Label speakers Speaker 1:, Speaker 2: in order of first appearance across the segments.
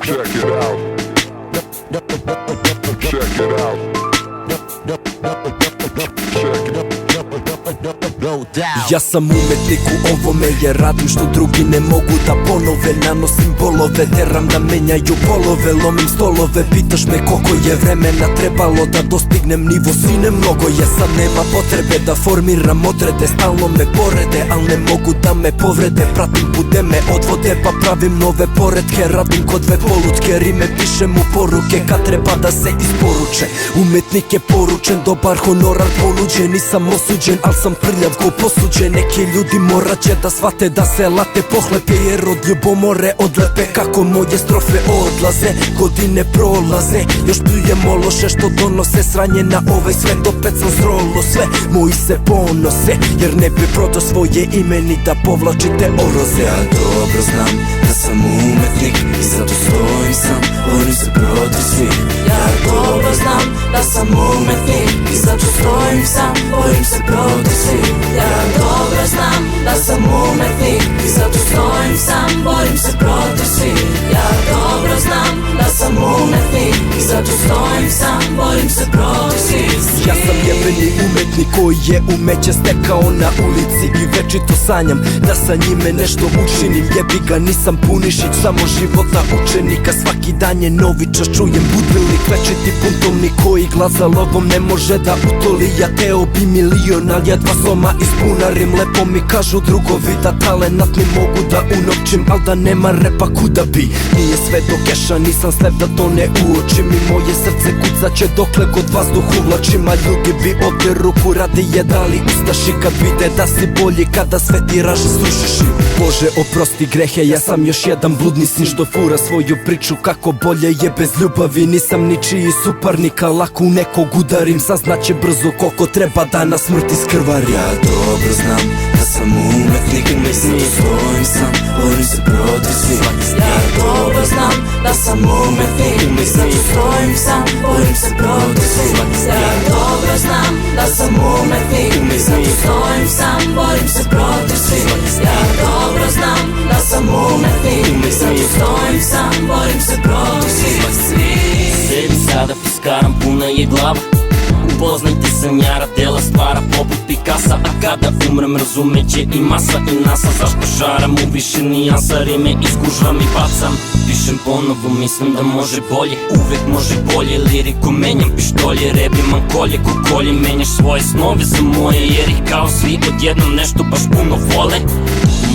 Speaker 1: Check it out. Check it out.
Speaker 2: Ja sam umetnik u ovome jer radim što drugi ne mogu da ponove. Nanosim bolove, teram da menjaju polove, lomim stolove. Pitaš me koliko je vremena trebalo da dostignem nivo, sine mnogo je. Sad nema potrebe da formiram odrede, stalno me porede, al ne mogu da me povrede. Pratim pude me odvode pa pravim nove poretke, radim kod dve polutke, rime pišem u poruke kad treba da se isporuče. Umetnik je poručen, dobar honorar ponuđen, nisam osuđen, al sam prljav ko posuđe. Neki ljudi morat će da shvate da se late pohlepe, jer od ljubomore odlepe kako moje strofe odlaze. Godine prolaze, još pljujemo loše što donose sranje na ovaj svet. Opet sam zrolo sve, moji se ponose, jer ne bi prodao svoje ime ni da povlačite oroze.
Speaker 3: Ja dobro znam da sam umetnik i zato stojim sam, borim se protiv svih. Ja dobro znam da sam umetnik i zato stojim sam, borim se protiv svih. Ja dobro znam da sam umetnik i zato stojim sam, borim se protiv svih. Ja dobro znam da sam umetnik i zato stojim sam, borim se protiv svih.
Speaker 2: Ja sam jebeni umetnik koji je umeće stekao na ulici i večito sanjam da sa njime nešto učinim. Jebi ga, nisam Punišić, samo života učenika. Svaki dan je novi čas, čujem budilnik, večiti puntovnik koji glas za lovom ne može da utoli. Ja teo bi milion, al ja dva soma ispunarim. Lepo mi kažu drugovi da talenat mi mogu da unovčim, al da nema repa kuda bi. Nije sve do keša, nisam slep da to ne uočim, i moje srce kucaće dokle god vazduh uvlačim. A ljudi bi ovdje ruku radi jedali ustaši kad vide da si bolji, kada sve tiraže slušiš. Bože oprosti grehe, ja sam još jedan bludni sin što fura svoju priču kako bolje je bez ljubavi. Nisam ničiji suparnik, a lako u nekog udarim, saznaće brzo koliko treba da na smrti skrvari.
Speaker 3: Ja dobro znam da sam umetnik i mislim da stojim sam, borim se protiv svih. Ja dobro znam da sam umetnik i mislim da stojim sam, borim se protiv svih. Ja dobro znam da sam umetnik i mislim da stojim sam, borim se protiv svih. Ja dobro znam da sam umetnik i mislim da stojim sam, borim se protiv svih.
Speaker 4: Sedim sada, fiskaram, puna je glava. Upoznajte sanjara, dela stvara poput Pikasa. A kada umrem razumeće i masa i nasa. Zašto šaram u više nijansa, rime iskužvam i bacam. Pišem ponovo, mislim da može bolje, uvek može bolje. Liriku menjam pištolje, rebimam kolje ko kolje. Menjaš svoje snove za moje, jer ih kao svi odjednom nešto baš puno vole.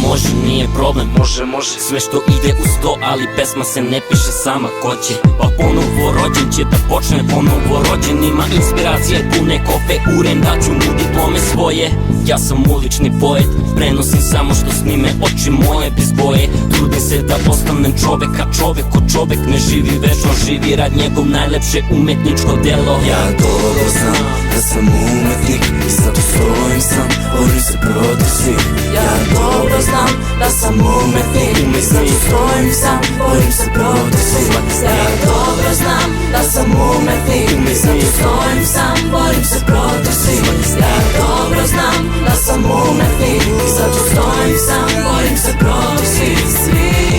Speaker 4: Može, nije problem, može sve što ide uz to, ali pesma se ne piše sama. Ko će? Pa ponovo rođen će da počne ponovo rođen. Ima inspiracije pune kofe uren, daću mu diplome svoje. Ja sam ulični poet, prenosim samo što snime oči moje bez boje. Trudim se da ostanem čovek, a čovek ko čovek ne živi večno, živi rad njegov najlepše umetničko delo.
Speaker 3: Ja dobro znam da sam umetnik i zato stojim sam, borim se protiv svih. Ja dobro znam da sam umetnik i zato stojim sam, borim se protiv svih. Ja dobro znam da sam umetnik i zato stojim sam, borim se protiv svih. Ja dobro znam da sam umetnik i zato stojim sam, borim se protiv svih.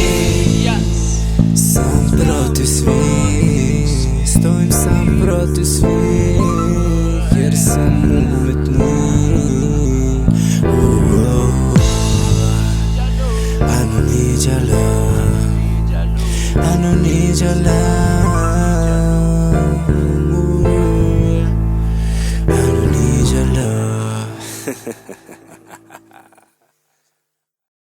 Speaker 3: Sam protiv svih, stojim sam protiv svih, jer sam umetnik. I don't need your love, I don't need your love.